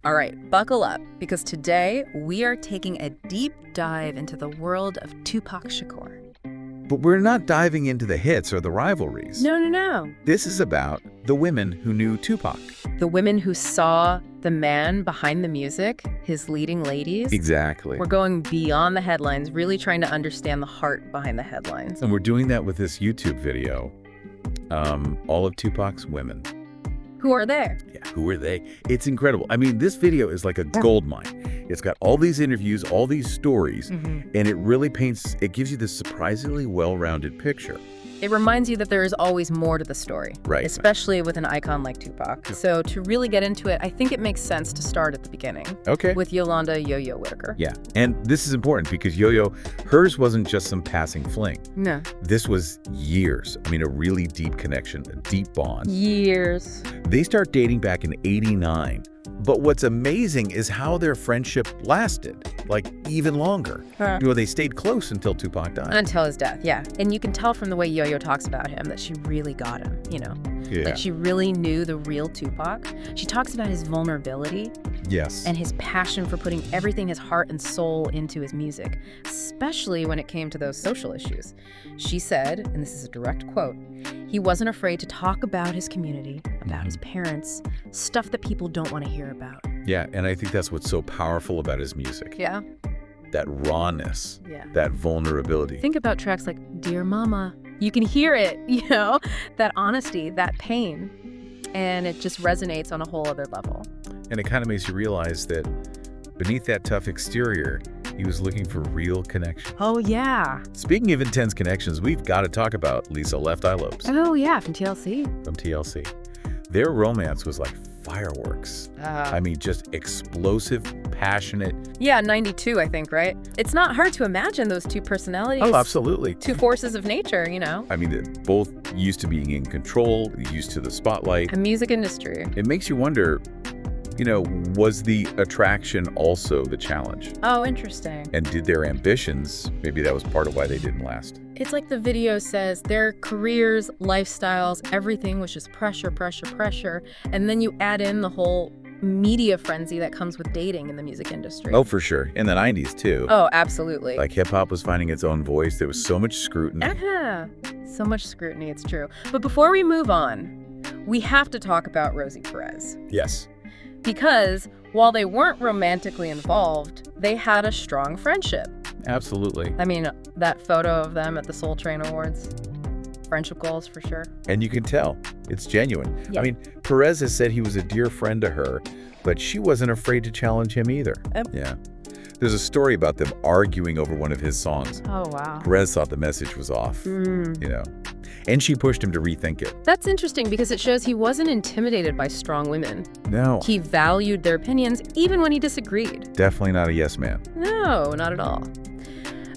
All right, buckle up, because today we are taking a deep dive into the world of 2Pac Shakur. But we're not diving into the hits or the rivalries. No. This is about the women who knew Tupac. The women who saw the man behind the music, his leading ladies. Exactly. We're going beyond the headlines, really trying to understand the heart behind the headlines. And we're doing that with this YouTube video. All of Tupac's women. Who are they? Yeah, who are they? It's incredible. I mean, this video is like a gold mine. It's got all these interviews, all these stories, and it really it gives you this surprisingly well-rounded picture. It reminds you that there is always more to the story, Right. Especially with an icon like Tupac. So to really get into it, I think it makes sense to start at the beginning. Okay. With Yolanda Yo-Yo Whitaker. Yeah, and this is important because Yo-Yo, hers wasn't just some passing fling. No. This was years. I mean, a really deep connection, a deep bond. Years. They start dating back in '89. But what's amazing is how their friendship lasted, like even longer. They stayed close until Tupac died. Until his death, yeah. And you can tell from the way Yo-Yo talks about him that she really got him, Yeah. Like she really knew the real Tupac. She talks about his vulnerability. Yes. And his passion for putting everything, his heart and soul, into his music, especially when it came to those social issues. She said, and this is a direct quote, he wasn't afraid to talk about his community, about his parents, stuff that people don't want to hear about. Yeah, and I think that's what's so powerful about his music. Yeah. That rawness, Yeah. that vulnerability. Think about tracks like Dear Mama. You can hear it, that honesty, that pain. And it just resonates on a whole other level. And it kind of makes you realize that beneath that tough exterior, he was looking for real connection. Oh, yeah. Speaking of intense connections, we've got to talk about Lisa Left Eye Lopes Oh, yeah, from TLC. from TLC. Their romance was like fireworks. I mean, just explosive, passionate. Yeah, 92, I think, right? It's not hard to imagine those two personalities. Oh, absolutely. Two forces of nature, I mean, they're both used to being in control, used to the spotlight. A music industry. It makes you wonder, was the attraction also the challenge? Oh, interesting. And did their ambitions, maybe that was part of why they didn't last? It's like the video says, their careers, lifestyles, everything was just pressure. And then you add in the whole media frenzy that comes with dating in the music industry. Oh, for sure. In the 90s, too. Oh, absolutely. Like hip-hop was finding its own voice. There was so much scrutiny. So much scrutiny, it's true. But before we move on, we have to talk about Rosie Perez. Yes. Because while they weren't romantically involved, they had a strong friendship. Absolutely. I mean, that photo of them at the Soul Train Awards, friendship goals for sure. And you can tell. It's genuine. Yeah. I mean, Perez has said he was a dear friend to her, but she wasn't afraid to challenge him either. Yeah. There's a story about them arguing over one of his songs. Oh, wow. Perez thought the message was off, and she pushed him to rethink it. That's interesting because it shows he wasn't intimidated by strong women. No. He valued their opinions even when he disagreed. Definitely not a yes man. No, not at all.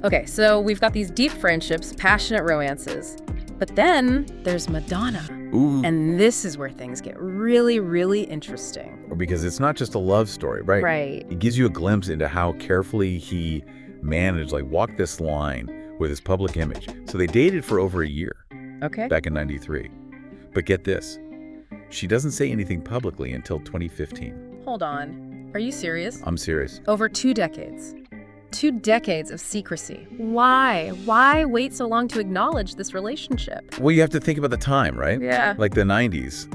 Okay, so we've got these deep friendships, passionate romances. But then there's Madonna. Ooh. And this is where things get really, really interesting. Because it's not just a love story, right? Right. It gives you a glimpse into how carefully he managed, walk this line with his public image. So they dated for over a year. Okay. Back in '93. But get this. She doesn't say anything publicly until 2015. Hold on. Are you serious? I'm serious. Over 2 decades. 2 decades of secrecy. Why? Why wait so long to acknowledge this relationship? Well, you have to think about the time, right? Yeah. Like the 90s.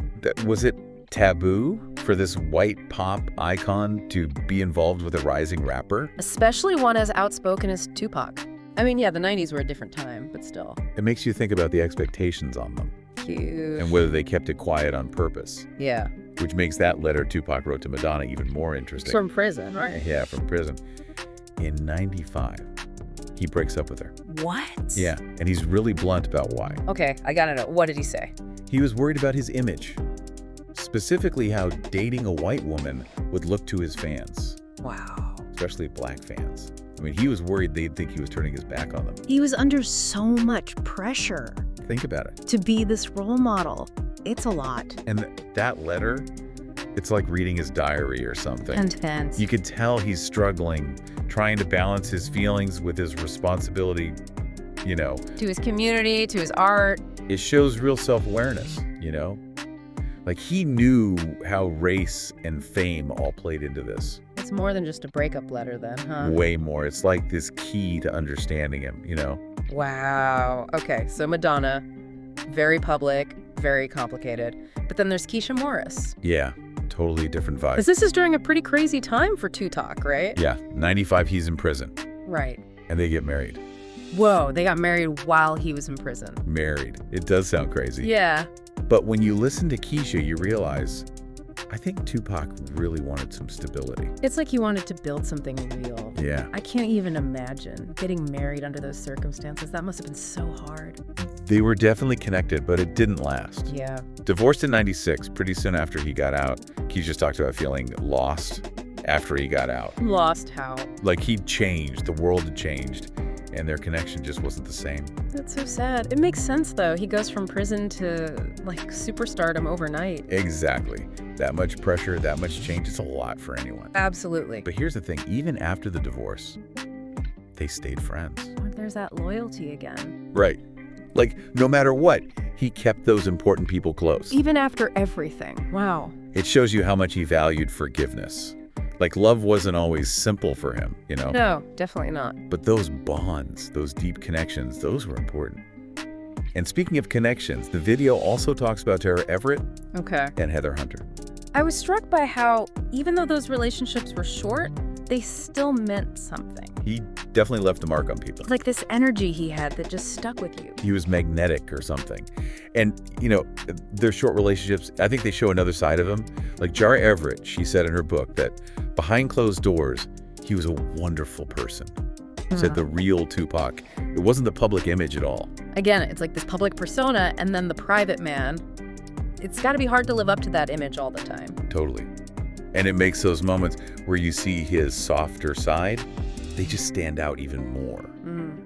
Was it taboo for this white pop icon to be involved with a rising rapper? Especially one as outspoken as Tupac. I mean, yeah, the 90s were a different time, but still. It makes you think about the expectations on them. Huge. And whether they kept it quiet on purpose. Yeah. Which makes that letter Tupac wrote to Madonna even more interesting. From prison, right? Yeah, from prison. In '95, he breaks up with her. What? Yeah, and he's really blunt about why. Okay, I gotta know. What did he say? He was worried about his image, specifically how dating a white woman would look to his fans. Wow. Especially black fans. I mean, he was worried they'd think he was turning his back on them. He was under so much pressure. Think about it. To be this role model. It's a lot. And that letter, it's like reading his diary or something. Intense. You could tell he's struggling, trying to balance his feelings with his responsibility, To his community, to his art. It shows real self-awareness, Like, he knew how race and fame all played into this. It's more than just a breakup letter then, huh? Way more. It's like this key to understanding him, you know? Wow. Okay, so Madonna, very public, very complicated. But then there's Keisha Morris. Yeah, totally different vibe. Because this is during a pretty crazy time for 2Pac, right? Yeah, 95, he's in prison. Right. And they get married. Whoa, they got married while he was in prison. Married. It does sound crazy. Yeah. But when you listen to Keisha, you realize, I think 2Pac really wanted some stability. It's like he wanted to build something real. Yeah. I can't even imagine getting married under those circumstances. That must have been so hard. They were definitely connected, but it didn't last. Yeah. Divorced in 96, pretty soon after he got out. Keisha's talked about feeling lost after he got out. Lost how? Like, he'd changed, the world had changed, and their connection just wasn't the same. That's so sad. It makes sense, though. He goes from prison to, like, superstardom overnight. Exactly. That much pressure, that much change, it's a lot for anyone. Absolutely. But here's the thing, even after the divorce, they stayed friends. There's that loyalty again. Right. Like, no matter what, he kept those important people close. Even after everything. Wow. It shows you how much he valued forgiveness. Like, love wasn't always simple for him, you know? No, definitely not. But those bonds, those deep connections, those were important. And speaking of connections, the video also talks about Tara Everett and Heather Hunter. I was struck by how, even though those relationships were short, they still meant something. He definitely left a mark on people. Like this energy he had that just stuck with you. He was magnetic or something. And, you know, their short relationships, I think they show another side of him. Like Tara Everett, she said in her book that behind closed doors, he was a wonderful person. Said the real 2Pac. It wasn't the public image at all. Again, it's like this public persona and then the private man. It's got to be hard to live up to that image all the time. Totally. And it makes those moments where you see his softer side, they just stand out even more,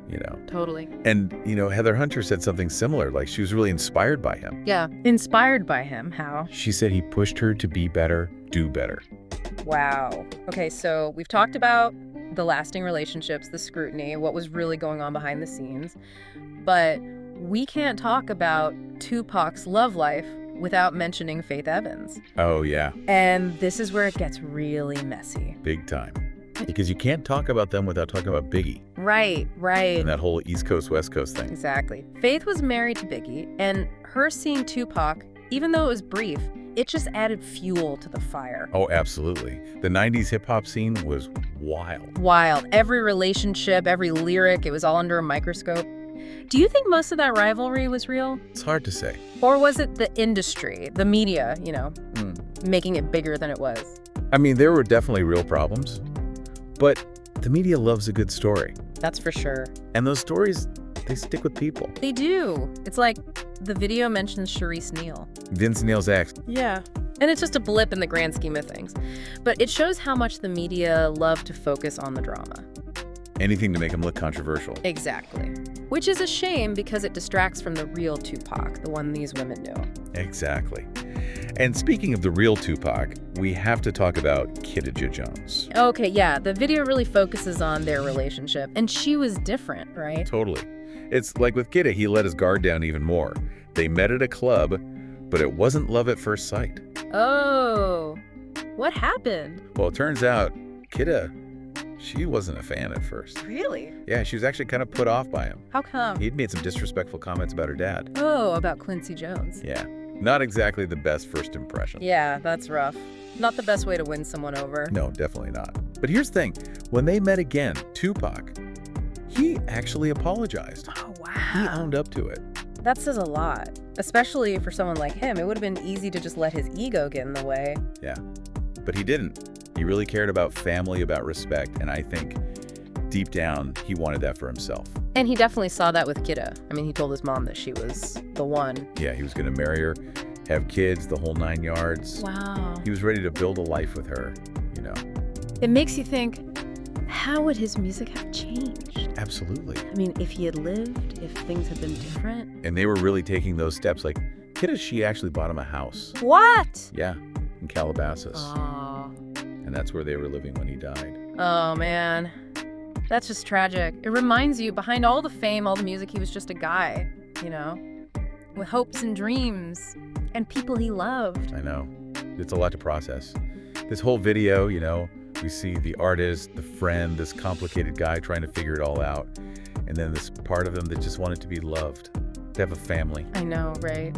you know? Totally. And, you know, Heather Hunter said something similar, like she was really inspired by him. Yeah. Inspired by him. How? She said he pushed her to be better, do better. Wow. Okay, so we've talked about the lasting relationships, the scrutiny, what was really going on behind the scenes. But we can't talk about 2Pac's love life without mentioning Faith Evans. Oh, yeah. And this is where it gets really messy. Big time. Because you can't talk about them without talking about Biggie. Right. And that whole East Coast, West Coast thing. Exactly. Faith was married to Biggie, and her seeing 2Pac, even though it was brief, it just added fuel to the fire. Oh, absolutely. The 90s hip-hop scene was wild. Wild. Every relationship, every lyric, it was all under a microscope. Do you think most of that rivalry was real? It's hard to say. Or was it the industry, the media, you know, making it bigger than it was? I mean, there were definitely real problems, but the media loves a good story. That's for sure. And those stories, they stick with people. They do. It's like the video mentions Charisse Neal. Vince Neil's ex. Yeah. And it's just a blip in the grand scheme of things. But it shows how much the media love to focus on the drama. Anything to make him look controversial. Exactly. Which is a shame because it distracts from the real 2Pac, the one these women knew. Exactly. And speaking of the real 2Pac, we have to talk about Kidada Jones. Okay, yeah, the video really focuses on their relationship, and she was different, right? Totally. It's like with Kidda, he let his guard down even more. They met at a club, but it wasn't love at first sight. Oh, what happened? Well, it turns out Kidda, she wasn't a fan at first. Really? Yeah, she was actually kind of put off by him. How come? He'd made some disrespectful comments about her dad. Oh, about Quincy Jones. Yeah, not exactly the best first impression. Yeah, that's rough. Not the best way to win someone over. No, definitely not. But here's the thing. When they met again, 2Pac, he actually apologized. Oh, wow. He owned up to it. That says a lot, especially for someone like him. It would have been easy to just let his ego get in the way. Yeah, but he didn't. He really cared about family, about respect, and I think deep down, he wanted that for himself. And he definitely saw that with Kidda. I mean, he told his mom that she was the one. Yeah, he was going to marry her, have kids, the whole 9 yards. Wow. He was ready to build a life with her, you know. It makes you think, how would his music have changed? Absolutely. I mean, if he had lived, if things had been different. And they were really taking those steps. Like, Kidda, she actually bought him a house. What? Yeah, in Calabasas. Oh. And that's where they were living when he died. Oh, man. That's just tragic. It reminds you, behind all the fame, all the music, he was just a guy, you know, with hopes and dreams. and people he loved. I know. It's a lot to process. This whole video, you know, we see the artist, the friend, this complicated guy trying to figure it all out, and then this part of him that just wanted to be loved, to have a family. I know, right?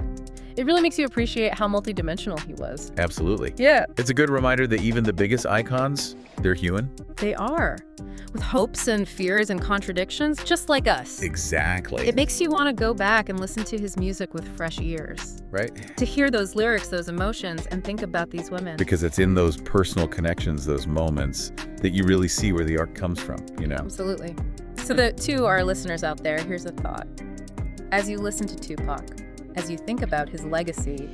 It really makes you appreciate how multidimensional he was. Absolutely. Yeah. It's a good reminder that even the biggest icons, they're human. They are. With hopes and fears and contradictions, just like us. Exactly. It makes you want to go back and listen to his music with fresh ears. Right? To hear those lyrics, those emotions, and think about these women. Because it's in those personal connections, those moments, that you really see where the art comes from, you know? Absolutely. So to our listeners out there, here's a thought. As you listen to 2Pac, as you think about his legacy,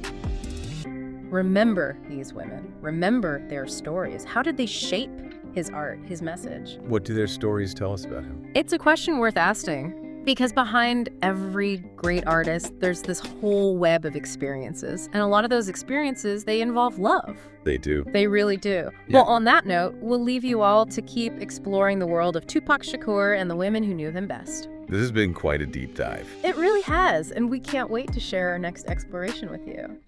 remember these women. Remember their stories. How did they shape his art, his message? What do their stories tell us about him? It's a question worth asking, because behind every great artist, there's this whole web of experiences. And a lot of those experiences, they involve love. They do. They really do. Yeah. Well, on that note, we'll leave you all to keep exploring the world of Tupac Shakur and the women who knew him best. This has been quite a deep dive. It really has, and we can't wait to share our next exploration with you.